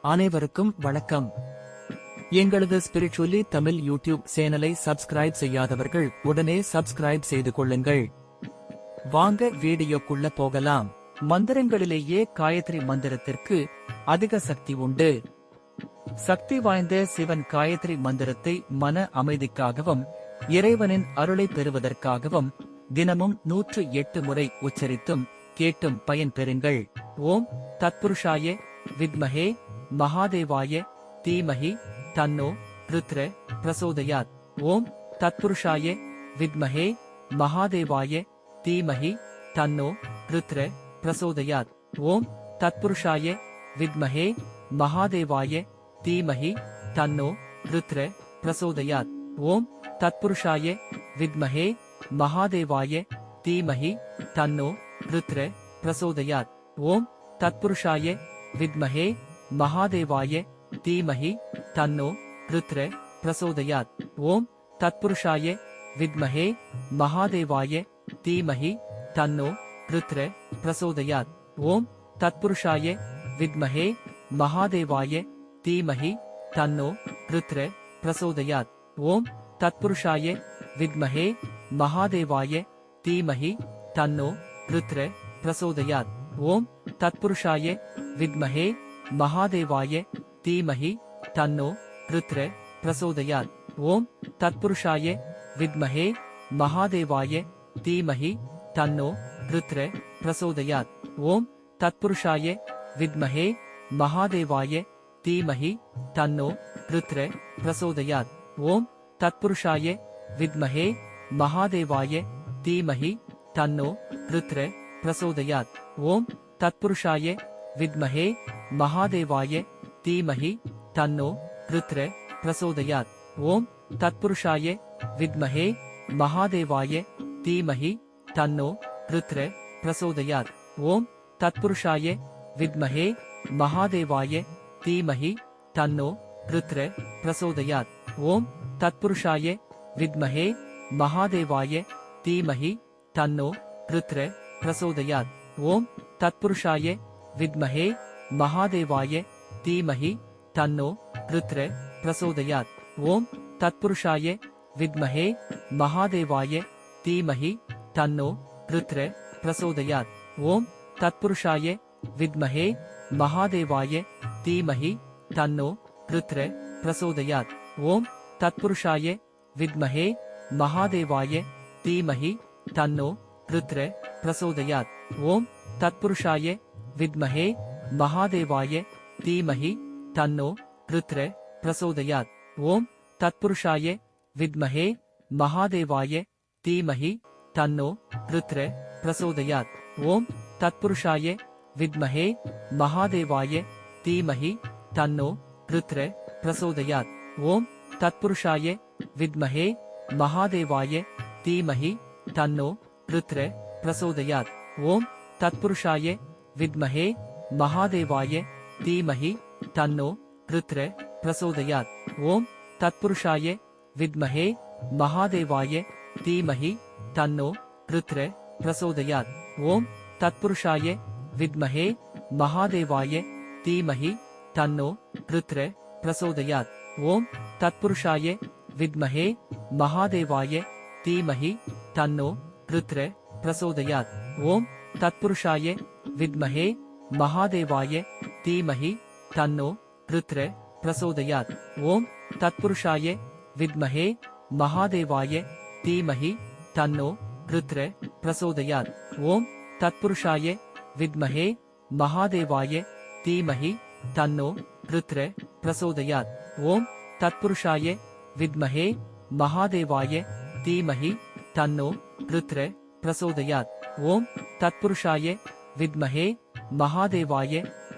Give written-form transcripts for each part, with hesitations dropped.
அனைவருக்கும் வணக்கம். எங்களது ஸ்பிரிச்சுவலி தமிழ் யூடியூப் சேனலை சப்ஸ்கிரைப் செய்யாதவர்கள் உடனே சப்ஸ்கிரைப் செய்து கொள்ளுங்கள். வாங்க வீடியோக்குள்ள போகலாம். மந்திரங்களிலேயே காயத்ரி மந்திரத்திற்கு அதிக சக்தி உண்டு. சக்தி வாய்ந்த சிவன் காயத்ரி மந்திரத்தை மன அமைதிக்காகவும் இறைவனின் அருளை பெறுவதற்காகவும் தினமும் 108 முறை உச்சரித்தும் கேட்டும் பயன் பெறுங்கள். ஓம் தத்புருஷாய வித்மஹே மகாதேவாய தீமஹி தன்னோ ருத்ர பிரசோதயாத். ஓம் தத்புருஷாய வித்மஹே மகாதேவாய தீமஹி தன்னோ ருத்ர பிரசோதயாத். ஓம் தத்புருஷாய வித்மஹே மகாதேவாய தீமஹி தன்னோ ருத்ர பிரசோதயாத். ஓம் தத்புருஷாய வித்மஹே மகாதேவாய தீமஹி தன்னோ ருத்ர பிரசோதயாத். ஓம் தத்புருஷாய வித்மஹே மகாதேவாய தீமஹி தன்னோ ருத்ர பிரசோதயாத். ஓம் தத்புருஷாய வித்மஹே மகாதேவாய தீமஹி தன்னோ ருத்ர பிரசோதயாத். ஓம் தத்புருஷாய வித்மஹே மகாதேவாய தீமஹி தன்னோ ருத்ர பிரசோதயாத். ஓம் தத்புருஷாய வித்மஹே மகாதேவாய தீமஹி தன்னோ ருத்ர பிரசோதயாத். ஓம் தத்புருஷாய வித்மஹே மகாதேவாய தீமஹி தன்னோ ருத்ர பிரசோதயாத். ஓம் தத்புருஷாய வித்மஹே மகாதேவாய தீமஹி தன்னோ ருத்ர பிரசோதயாத். ஓம் தத்புருஷாய வித்மஹே மகாதேவாய தீமஹி தன்னோ ருத்ர பிரசோதயாத். ஓம் தத்புருஷாய வித்மஹே மகாதேவாய தீமஹி தன்னோ ருத்ர பிரசோதயாத். ஓம் தத்புருஷாய வித்மஹே மகாதேவாய தீமஹி தன்னோ ருத்ர பிரசோதயாத். ஓம் தத்புருஷாய வித்மஹே மகாதேவாய தீமஹி தன்னோ ருத்ர பிரசோதயாத். ஓம் தத்புருஷாய வித்மஹே மகாதேவாய தீமஹி தன்னோ ருத்ர பிரசோதயாத். ஓம் தத்புருஷாய வித்மஹே மகாதேவாய தீமஹி தன்னோ ருத்ர பிரசோதயாத். ஓம் தத்புருஷாய வித்மஹே மகாதேவாய தீமஹி தன்னோ ருத்ர பிரசோதயாத். ஓம் தத்புருஷாய வித்மஹே மகாதேவாய தீமஹி தன்னோ ருத்ர பிரசோதயாத். ஓம் தத்புருஷாய வித்மஹே மகாதேவாய தீமஹி தன்னோ ருத்ர பிரசோதயாத். ஓம் தத்புருஷாய வித்மஹே மகாதேவாய தீமஹி தன்னோ ருத்ர பிரசோதயாத். ஓம் தத்புருஷாய வித்மஹே மகாதேவாய தீமஹி தன்னோ ருத்ர பிரசோதயாத். ஓம் தத்புருஷாய வித்மஹே மகாதேவாய தீமஹி தன்னோ ருத்ர பிரசோதயாத். ஓம் தத்புருஷாய வித்மஹே மகாதேவாய தீமஹி தன்னோ ருத்ர பிரசோதயாத். ஓம் தத்புருஷாய வித்மஹே மகாதேவாய தீமஹி தன்னோ ருத்ர பிரசோதயாத். ஓம் தத்புருஷாய வித்மஹே மகாதேவாய தீமஹி தன்னோ ருத்ர பிரசோதயாத். ஓம் தத்புருஷாய வித்மஹே மகாதேவாய தீமஹி தன்னோ ருத்ர பிரசோதயாத். ஓம் தத்புருஷாய வித்மஹே மகாதேவாய தீமஹி தன்னோ ருத்ர பிரசோதயாத். ஓம் தத்புருஷாய வித்மஹே மகாதேவாய தீமஹி தன்னோ ருத்ர பிரசோதயாத். ஓம் தத்புருஷாய வித்மஹே மகாதேவாய தீமஹி தன்னோ ருத்ர பிரசோதயாத். ஓம் தத்புருஷாய வித்மஹே மகாதேவாய தீமஹி தன்னோ ருத்ர பிரசோதயாத். ஓம் தத்புருஷாய வித்மஹே மகாதேவாய தீமஹி தன்னோ ருத்ர பிரசோதயாத். ஓம் தத்புருஷாய வித்மஹே மகாதேவாய தீமஹி தன்னோ ருத்ர பிரசோதயாத். ஓம் தத்புருஷாய வித்மஹே மகாதேவாய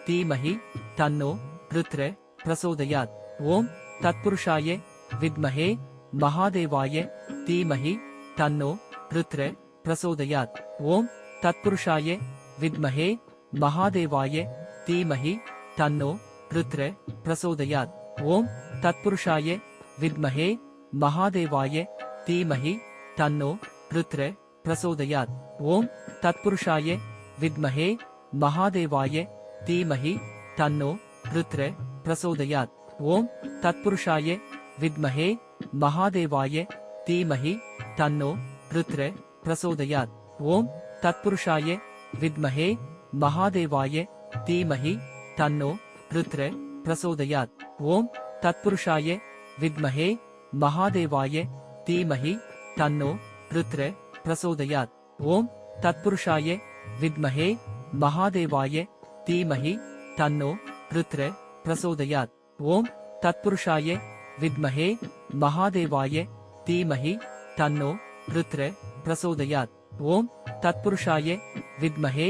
தீமஹி தன்னோ ருத்ர பிரசோதயாத். ஓம் தத்புருஷாய வித்மஹே மகாதேவாய தீமஹி தன்னோ ருத்ர பிரசோதயாத். ஓம் தத்புருஷாய வித்மஹே மகாதேவாய தீமஹி தன்னோ ருத்ர பிரசோதயாத். ஓம் தத்புருஷாய வித்மஹே மகாதேவாய தீமஹி தன்னோ ருத்ர பிரசோதயாத். ஓம் தத்புருஷாய வித்மஹே மகாதேவாய தீமஹி தன்னோ ருத்ர प्रचोदयात्। ओम तत्पुरुषाय विद्महे महादेवाय धीमहि तन्नो रुद्र प्रचोदयात्। ओम तत्पुरुषाय विद्महे महादेवाय धीमहि तन्नो रुद्र प्रचोदयात्। ओम तत्पुरुषाय विद्महे महादेवाय धीमहि तन्नो रुद्र प्रचोदयात्। ओम तत्पुरुषाय विद्महे महादेवाय धीमहि तन्नो रुद्र प्रचोदयात्। ओम तत्पुरुषाय विद्महे महादेवाय धीमहि तन्नो रुद्र प्रचोदयात्। ओम तत्पुरुषाय विद्महे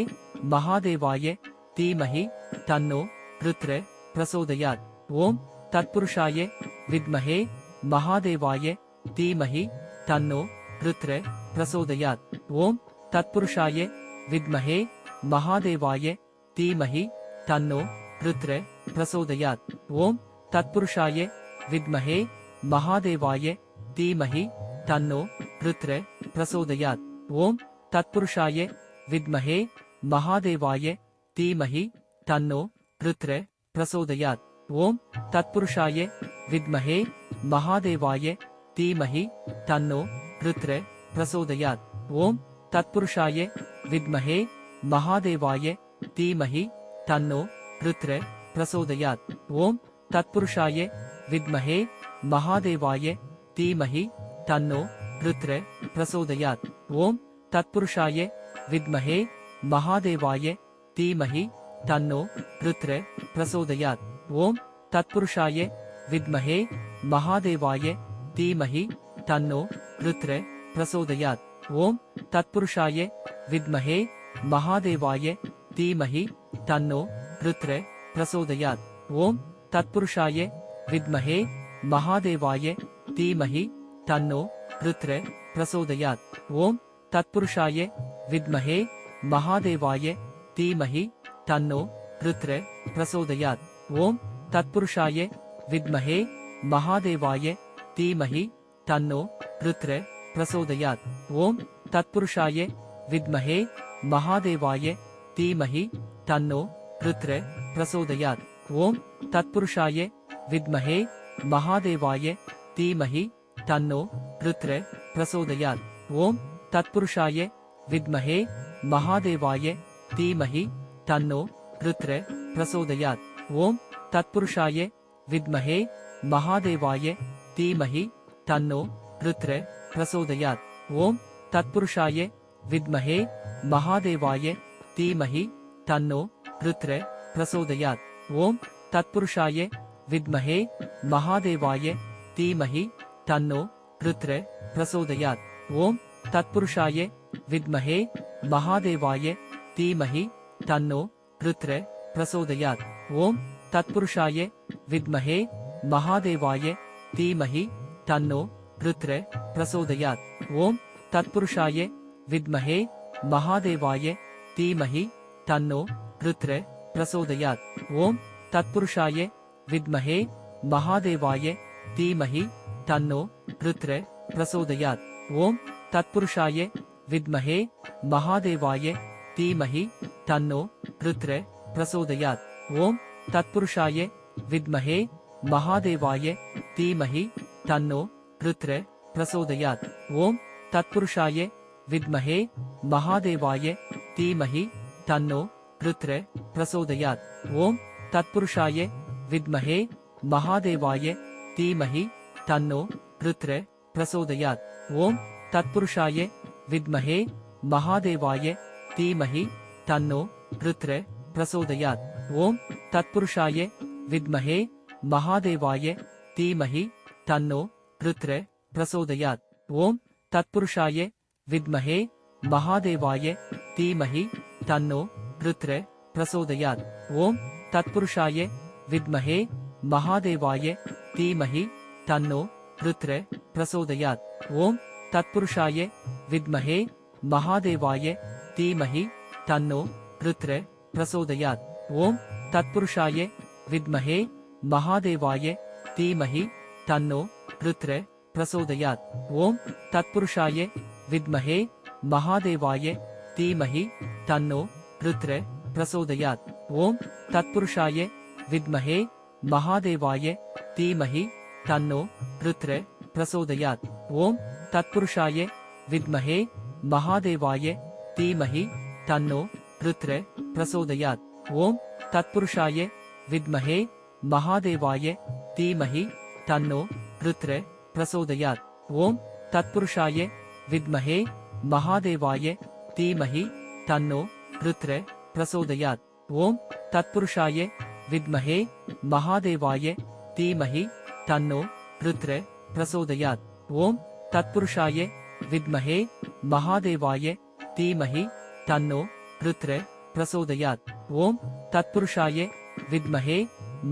महादेवाय धीमहि तन्नो रुद्र प्रचोदयात्। ओम तत्पुरुषाय विद्महे महादेवाय धीमहि तन्नो रुद्र प्रचोदयात्। ओम तत्पुरुषाय विद्महे महादेवाय धीमहि तन्नो रुद्र प्रचोदयात्। ओम तत्पुरुषाय विद्महे महादेवाय धीमहि तन्नो रुद्र प्रचोदयात्। ओम तत्पुरुषाय विद्महे महादेवाय धीमहि तन्नो रुद्र प्रचोदयात्। ओम तत्पुरुषाय विद्महे महादेवाय धीमहि तन्नो रुद्र प्रचोदयात्। ओम तत्पुरुषाय विद्महे महादेवाय धीमहि तन्नो रुद्र प्रचोदयात्। ओम तत्पुरुषाय विद्महे महादेवाय धीमहि तन्नो रुद्र प्रचोदयात्। ओम तत्पुरुषाय विद्महे महादेवाय धीमहि तन्नो रुद्र प्रचोदयात्। ओम तत्पुरुषाय विद्महे महादेवाय धीमहि तन्नो रुद्र प्रचोदयात्। ओम तत्पुरुषाय विद्महे महादेवाय धीमहि तन्नो रुद्र प्रचोदयात्। ओम तत्पुरुषाय विद्महे महादेवाय धीमहि तन्नो रुद्र प्रचोदयात्। ओम तत्पुरुषाय विद्महे महादेवाय धीमहि तन्नो रुद्र प्रचोदयात्। ओम तत्पुरुषाय विद्महे महादेवाय धीमहि तन्नो रुद्र प्रचोदयात्। ओम तत्पुरुषाय विद्महे महादेवाय धीमहि तन्नो रुद्र प्रचोदयात्। ओम तत्पुरुषाय विद्महे महादेवाय धीमहि तन्नो रुद्र प्रचोदयात्। ओम तत्पुरुषाय विद्महे महादेवाय धीमहि तन्नो रुद्र प्रचोदयात्। ओम तत्पुरुषाय विद्महे महादेवाय धीमहि तन्नो रुद्र प्रचोदयात्। ओम तत्पुरुषाय विद्महे महादेवाय धीमहि तन्नो रुद्र प्रचोदयात्। ओम तत्पुरुषाय विद्महे महादेवाय धीमहि तन्नो रुद्र प्रचोदयात्। ओम तत्पुरुषाय विद्महे महादेवाय धीमहि तन्नो रुद्र प्रचोदयात्। ओम तत्पुरुषाय विद्महे महादेवाय धीमहि तन्नो रुद्र प्रचोदयात्। ओम तत्पुरुषाय विद्महे महादेवाय धीमहि तन्नो रुद्र प्रचोदयात्। ओम तत्पुरुषाय विद्महे महादेवाय धीमहि तन्नो रुद्र प्रचोदयात्। ओम तत्पुरुषाय विद्महे महादेवाय धीमहि तन्नो रुद्र प्रचोदयात्। ओम तत्पुरुषाय विद्महे महादेवाय धीमहि तन्नो रुद्र प्रचोदयात्। ओम तत्पुरुषाय विद्महे महादेवाय धीमहि तन्नो रुद्र प्रचोदयात्। ओम तत्पुरुषाय विद्महे महादेवाय धीमहि तन्नो रुद्र प्रचोदयात्। ओम तत्पुरुषाय विद्महे महादेवाय धीमहि तन्नो रुद्र प्रचोदयात्। ओम तत्पुरुषाय विद्महे महादेवाय धीमहि तन्नो रुद्र प्रचोदयात्। ओम तत्पुरुषाय विद्महे महादेवाय धीमहि तन्नो रुद्र प्रचोदयात्। ओम तत्पुरुषाय विद्महे महादेवाय धीमहि तन्नो रुद्र प्रचोदयात्। ओम तत्पुरुषाय विद्महे महादेवाय धीमहि तन्नो रुद्र प्रचोदयात्। ओम तत्पुरुषाय विद्महे महादेवाय धीमहि तन्नो रुद्र प्रचोदयात्। ओम तत्पुरुषाय विद्महे महादेवाय धीमहि तन्नो रुद्र प्रचोदयात्। ओम तत्पुरुषाय विद्महे மகாதேவாய தீமஹி தன்னோ ருத்ர பிரசோதயாத். ஓம் தத்புருஷாய வித்மஹே மகாதேவாய தீமஹி தன்னோ ருத்ர பிரசோதயாத். ஓம் தத்புருஷாய வித்மஹே மகாதேவாய தீமஹி தன்னோ ருத்ர பிரசோதயாத். ஓம் தத்புருஷாய வித்மஹே மகாதேவாய தீமஹி தன்னோ ருத்ர பிரசோதயாத். ஓம் தத்புருஷாய வித்மஹே மகாதேவாய தீமஹி தன்னோ ருத்ர பிரசோதயாத். ஓம் தத்புருஷாய வித்மஹே மகாதேவாய தீமஹி தன்னோ ருத்ர பிரசோதயாத். ஓம் தத்புருஷாய வித்மஹே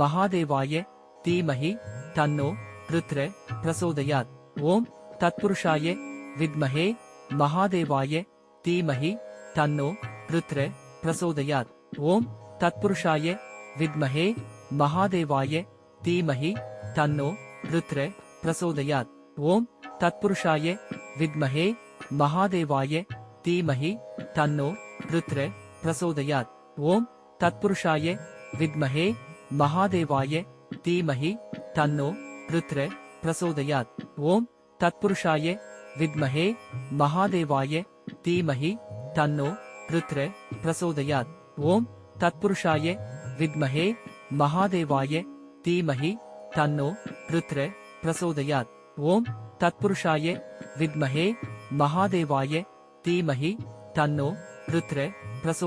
மகாதேவாய தீமஹி தன்னோ ருத்ர பிரசோதயாத். ஓம் தத்புருஷாய வித்மஹே மகாதேவாய தீமஹி தன்னோ ருத்ர பிரசோதயாத். ஓம் தத்புருஷாய வித்மஹே மகாதேவாய தீமஹி தன்னோ ருத்ர பிரசோதயாத். ஓம் தத்புருஷாய வித்மஹே மகாதேவாய தீமஹி தன்னோ ருத்ர பிரசோதயாத். ஓம் தத்புருஷாய வித்மஹே மகாதேவாய தீமஹி தன்னோ ருத்ர பிரசோதயாத். ஓம் தத்புருஷாய வித்மஹே மகாதேவாய தீமஹி தன்னோ ருத்ர பிரசோதயாத். ஓம் தத்புருஷாய வித்மஹே மகாதேவாய தீமஹி தன்னோ ருத்ர பிரசோதயாத். ஓம் தத்புருஷாய வித்மஹே மகாதேவாய தீமஹி தன்னோ ருத்ர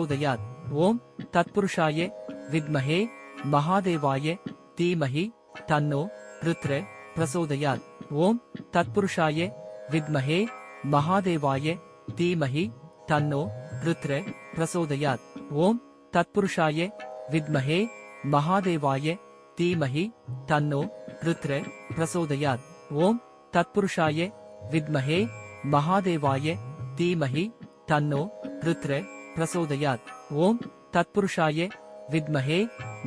பிரசோதயாத். ஓம் தத்புருஷாய வித்மஹே மகாதேவாய தீமஹி தன்னோ ருத்ர பிரசோதயாத். ஓம் தத்புருஷாய வித்மஹே மகாதேவாய தீமஹி தன்னோ ருத்ர பிரசோதயாத். ஓம் தத்புருஷாய வித்மஹே மகாதேவாய தீமஹி தன்னோ ருத்ர பிரசோதயாத். ஓம் தத்புருஷாய வித்மஹே மகாதேவாய தீமஹி தன்னோ ருத்ர பிரசோதயாத். ஓம் தத்புருஷாய வித்மஹே மகாதேவாய தீமஹி தன்னோ ருத்ர பிரசோதயாத். ஓம் தத்புருஷாய வித்மஹே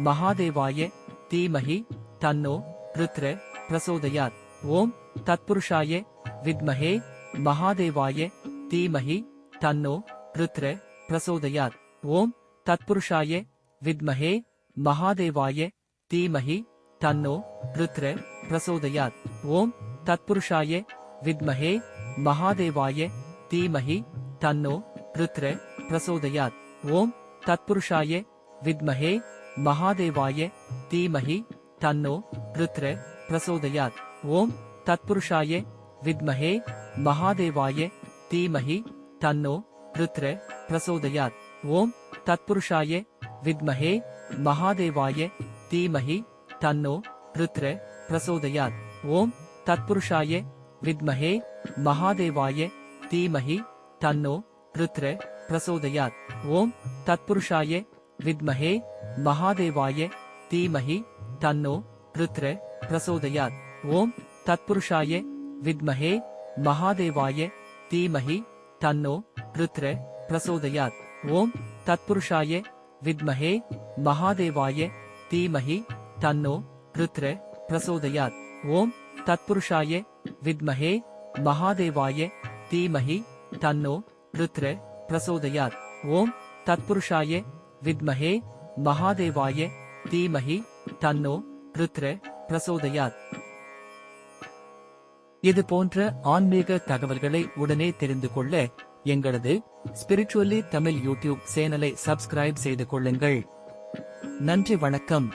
மகாதேவாய தீமஹி தன்னோ ருத்ர பிரசோதயாத். ஓம் தத்புருஷாய வித்மஹே மகாதேவாய தீமஹி தன்னோ ருத்ர பிரசோதயாத். ஓம் தத்புருஷாய வித்மஹே மகாதேவாய தீமஹி தன்னோ ருத்ர பிரசோதயாத். ஓம் தத்புருஷாய வித்மஹே மகாதேவாய தீமஹி தன்னோ ருத்ர பிரசோதயாத். ஓம் தத்புருஷாய வித்மஹே மகாதேவாய தீமஹி தன்னோ ருத்ர பிரசோதயாத். ஓம் தத்புருஷாய வித்மஹே மகாதேவாய தீமஹி தன்னோ ருத்ர பிரசோதயாத். ஓம் தத்புருஷாய வித்மஹே மகாதேவாய தீமஹி தன்னோ ருத்ர பிரசோதயாத். ஓம் தத்புருஷாய வித்மஹே மகாதேவாய தீமஹி தன்னோ ருத்ர பிரசோதயாத். ஓம் தத்புருஷாய வித்மஹே மகாதேவாய தீமஹி தன்னோ ருத்ர பிரசோதயாத். ஓம் தத்புருஷாய வித்மஹே மகாதேவாய தீமஹி தன்னோ ருத்ர பிரசோதயாத். ஓம் தத்புருஷாய வித்மஹே மகாதேவாய தீமஹி தன்னோ ருத்ர பிரசோதயாத். ஓம் தத்புருஷாய வித்மஹே மகாதேவாய தீமஹி தன்னோ ருத்ர பிரசோதயாத். இது போன்ற ஆன்மீக தகவல்களை உடனே தெரிந்து கொள்ள எங்களது ஸ்பிரிச்சுவலி தமிழ் யூடியூப் சேனலை சப்ஸ்கிரைப் செய்து கொள்ளுங்கள். நன்றி, வணக்கம்.